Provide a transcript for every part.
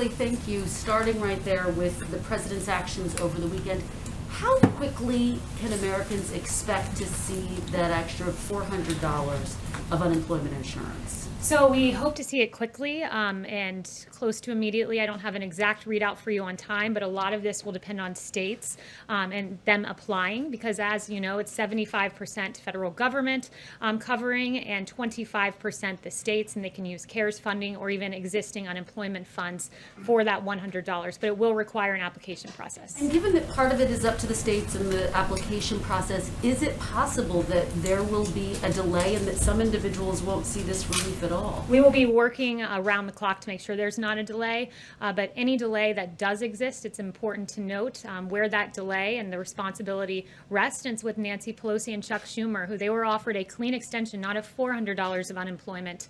Kayleigh, thank you. Starting right there with the president's actions over the weekend, how quickly can Americans expect to see that extra $400 of unemployment insurance? So we hope to see it quickly and close to immediately. I don't have an exact readout for you on time, but a lot of this will depend on states and them applying, because as you know, it's 75% federal government covering and 25% the states, and they can use CARES funding or even existing unemployment funds for that $100, but it will require an application process. And given that part of it is up to the states and the application process, is it possible that there will be a delay and that some individuals won't see this relief at all? We will be working around the clock to make sure there's not a delay, but any delay that does exist, it's important to note where that delay and the responsibility rests. And it's with Nancy Pelosi and Chuck Schumer, who they were offered a clean extension, not of $400 of unemployment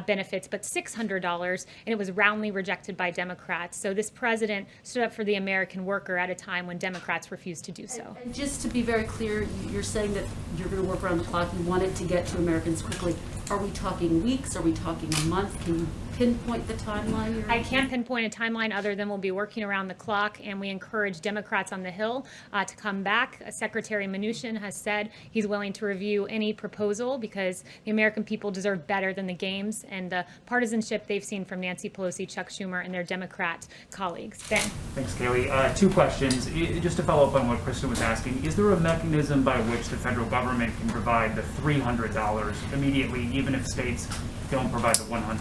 benefits, but $600, and it was roundly rejected by Democrats. So this president stood up for the American worker at a time when Democrats refused to do so. And just to be very clear, you're saying that you're going to work around the clock. You want it to get to Americans quickly. Are we talking weeks? Are we talking a month? Can you pinpoint the timeline? I can't pinpoint a timeline other than we'll be working around the clock, and we encourage Democrats on the Hill to come back. Secretary Mnuchin has said he's willing to review any proposal because the American people deserve better than the games and the partisanship they've seen from Nancy Pelosi, Chuck Schumer, and their Democrat colleagues. Ben. Thanks, Kayleigh. Two questions. Just to follow up on what Kristen was asking, is there a mechanism by which the federal government can provide the $300 immediately, even if states don't provide the $100?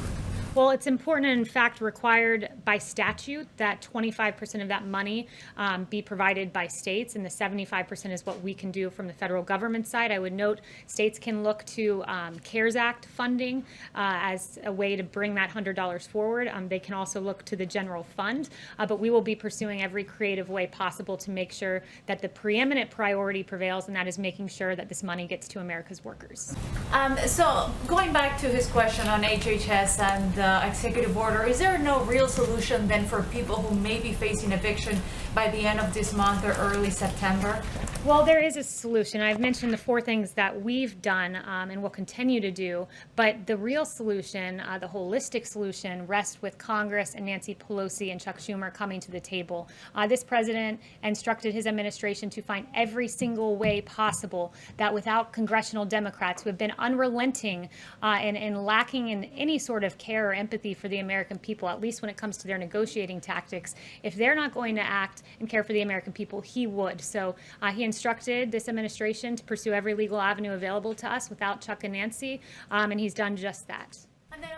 Well, it's important and in fact required by statute that 25% of that money be provided by states, and the 75% is what we can do from the federal government side. I would note states can look to CARES Act funding as a way to bring that $100 forward. They can also look to the general fund, but we will be pursuing every creative way possible to make sure that the preeminent priority prevails, and that is making sure that this money gets to America's workers. So going back to his question on HHS and executive order, is there no real solution then for people who may be facing eviction by the end of this month or early September? Well, there is a solution. I've mentioned the four things that we've done and will continue to do, but the real solution, the holistic solution, rests with Congress and Nancy Pelosi and Chuck Schumer coming to the table. This president instructed his administration to find every single way possible that without congressional Democrats who have been unrelenting and lacking in any sort of care or empathy for the American people, at least when it comes to their negotiating tactics, if they're not going to act and care for the American people, he would. So he instructed this administration to pursue every legal avenue available to us without Chuck and Nancy, and he's done just that. And then